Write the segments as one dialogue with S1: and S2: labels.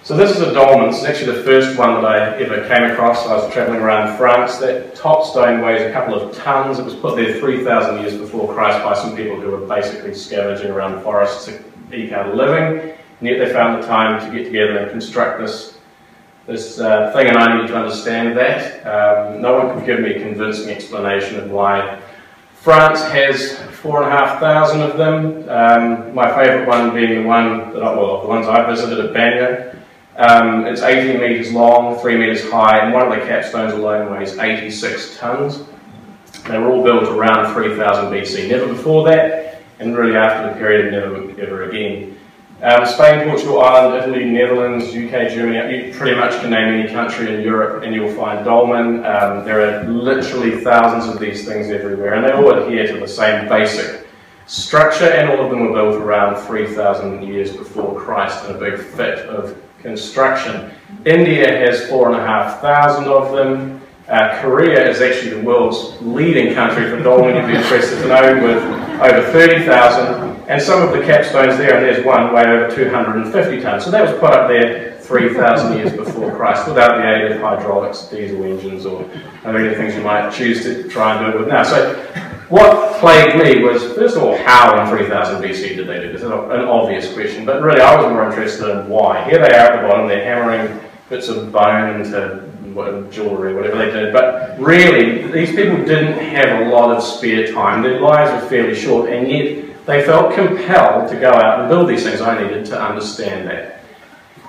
S1: So this is a dolmen. It's actually the first one that I ever came across. I was travelling around France. That top stone weighs a couple of tons. It was put there 3,000 years before Christ by some people who were basically scavenging around forests to eke out a living. And yet they found the time to get together and construct this thing, and I need to understand that. No one could give me a convincing explanation of why France has 4,500 of them. My favourite one being the one that the ones I visited at Banya. It's 18 metres long, 3 metres high, and one of the capstones alone weighs 86 tonnes. They were all built around 3000 BC, never before that, and really after the period, never ever again. Spain, Portugal, Ireland, Italy, Netherlands, UK, Germany, you pretty much can name any country in Europe and you'll find dolmen. There are literally thousands of these things everywhere, and they all adhere to the same basic structure, and all of them were built around 3,000 years before Christ in a big fit of construction. India has 4,500 of them. Korea is actually the world's leading country for dolmen, you'd be interested to know, with over 30,000. And some of the capstones there, and there's one, weigh over 250 tonnes. So that was put up there 3,000 years before Christ, without the aid of hydraulics, diesel engines, or other things you might choose to try and do it with now. So what plagued me was, first of all, how in 3000 BC did they do this? It's an obvious question, but really I was more interested in why. Here they are at the bottom, they're hammering bits of bone into jewellery, whatever they did, but really, these people didn't have a lot of spare time. Their lives were fairly short, and yet they felt compelled to go out and build these things. I needed to understand that.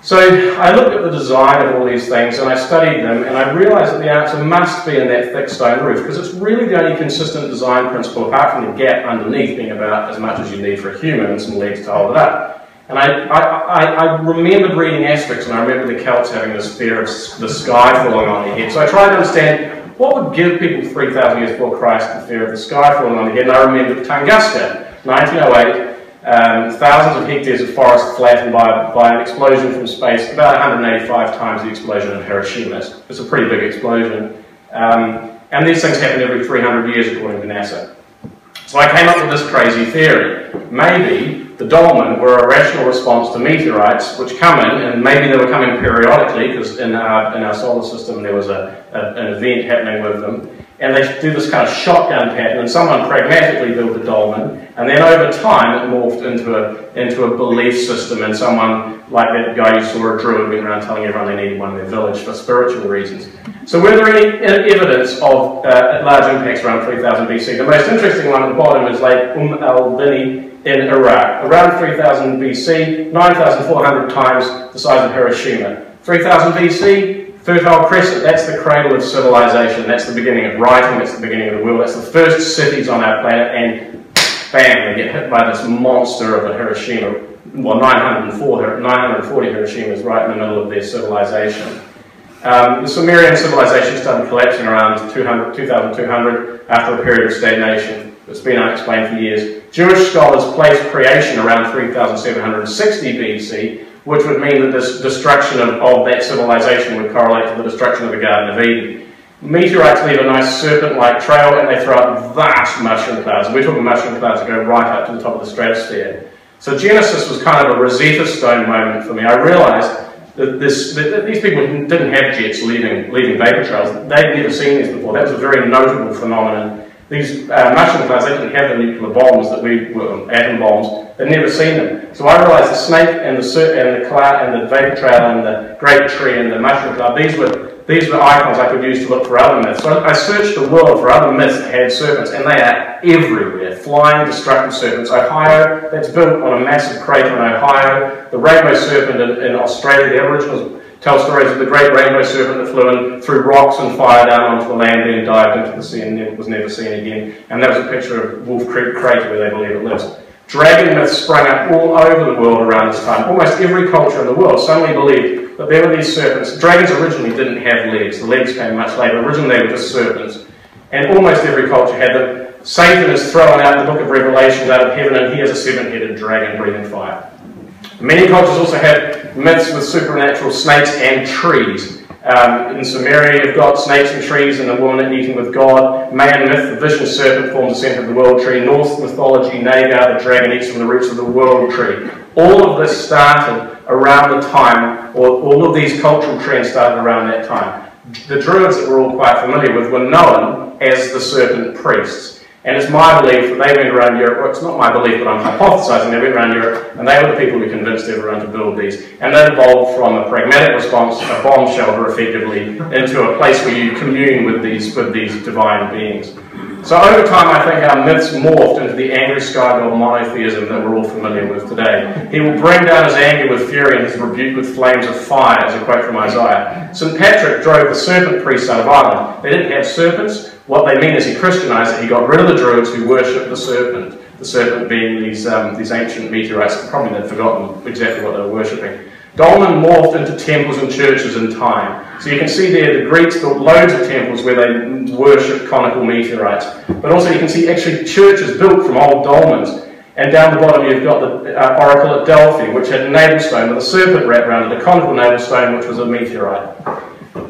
S1: So I looked at the design of all these things and I studied them, and I realised that the answer must be in that thick stone roof, because it's really the only consistent design principle, apart from the gap underneath being about as much as you need for a human and some legs to hold it up. And I remembered reading asterisks, and I remember the Celts having this fear of the sky falling on their head. So I tried to understand what would give people 3,000 years before Christ the fear of the sky falling on their head, and I remembered Tunguska, 1908, thousands of hectares of forest flattened by an explosion from space, about 185 times the explosion in Hiroshima. It's a pretty big explosion. And these things happen every 300 years according to NASA. So I came up with this crazy theory. Maybe the dolmen were a rational response to meteorites which come in, and maybe they were coming periodically, because in our solar system there was an event happening with them. And they do this kind of shotgun pattern, and someone pragmatically built a dolmen, and then over time it morphed into a belief system, and someone like that guy you saw, a druid, went around telling everyone they needed one in their village for spiritual reasons. So were there any evidence of large impacts around 3000 BC? The most interesting one at the bottom is Lake al-Bini in Iraq. Around 3000 BC, 9,400 times the size of Hiroshima. 3000 BC, Fertile Crescent, that's the cradle of civilization, that's the beginning of writing, that's the beginning of the world, that's the first cities on our planet, and bam, they get hit by this monster of a Hiroshima. Well, 940 Hiroshimas right in the middle of their civilization. The Sumerian civilization started collapsing around 2200 after a period of stagnation. It's been unexplained for years. Jewish scholars place creation around 3760 BC, which would mean that this destruction of that civilization would correlate to the destruction of the Garden of Eden. Meteorites leave a nice serpent-like trail, and they throw out vast mushroom clouds. We're talking mushroom clouds that go right up to the top of the stratosphere. So Genesis was kind of a Rosetta Stone moment for me. I realised that these people didn't have jets leaving vapor trails. They'd never seen these before. That was a very notable phenomenon. These mushroom clouds, they didn't have the nuclear bombs that atom bombs. They'd never seen them. So I realised the snake and the cloud and the vapor trail and the grape tree and the mushroom cloud, these were icons I could use to look for other myths. So I searched the world for other myths that had serpents, and they are everywhere. Flying, destructive serpents. Ohio, that's built on a massive crater in Ohio. The rainbow serpent in Australia, the Aboriginals tell stories of the great rainbow serpent that flew in through rocks and fire down onto the land, then dived into the sea and was never seen again. And that was a picture of Wolf Creek Crater where they believe it lives. Dragon myths sprang up all over the world around this time. Almost every culture in the world suddenly believed that there were these serpents. Dragons originally didn't have legs. The legs came much later. Originally they were just serpents. And almost every culture had them. Satan is thrown out the book of Revelations out of heaven, and he is a seven-headed dragon breathing fire. Many cultures also have myths with supernatural snakes and trees. In Sumeria, you've got snakes and trees and a woman eating with God. Mayan myth, the vicious serpent forms the centre of the world tree. Norse mythology, Nagar, the dragon eats from the roots of the world tree. All of this started around the time, or all of these cultural trends started around that time. The Druids that we're all quite familiar with were known as the serpent priests. And it's my belief that they went around Europe, well, it's not my belief, but I'm hypothesizing they went around Europe, and they were the people who convinced everyone to build these. And they evolved from a pragmatic response, a bomb shelter effectively, into a place where you commune with these divine beings. So over time, I think our myths morphed into the angry sky god monotheism that we're all familiar with today. He will bring down his anger with fury and his rebuke with flames of fire, as a quote from Isaiah. St. Patrick drove the serpent priests out of Ireland. They didn't have serpents. What they mean is he Christianized it. He got rid of the Druids who worshipped the serpent being these ancient meteorites. Probably they'd forgotten exactly what they were worshipping. Dolmen morphed into temples and churches in time. So you can see there the Greeks built loads of temples where they worshipped conical meteorites. But also you can see actually churches built from old dolmens. And down the bottom you've got the oracle at Delphi, which had a navel stone with a serpent wrapped around it, a conical navel stone which was a meteorite.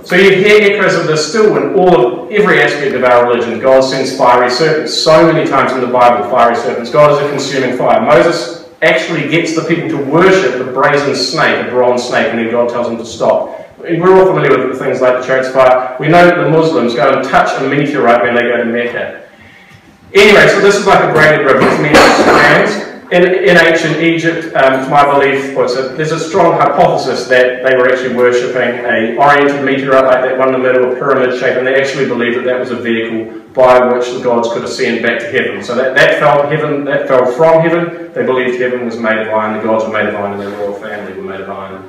S1: So you hear echoes of this still in every aspect of our religion. God sends fiery serpents. So many times in the Bible, fiery serpents. God is a consuming fire. Moses actually gets the people to worship the brazen snake, a bronze snake, and then God tells them to stop. We're all familiar with things like the chariots of fire. We know that the Muslims go and touch a meteorite when they go to Mecca. Anyway, so this is like a braided ribbon. It's many strands. In ancient Egypt, to my belief, there's a strong hypothesis that they were actually worshipping an oriented meteorite like that one in the middle, a pyramid shape, and they actually believed that that was a vehicle by which the gods could ascend back to heaven. So that fell from heaven. They believed heaven was made of iron, the gods were made of iron, and their royal family were made of iron.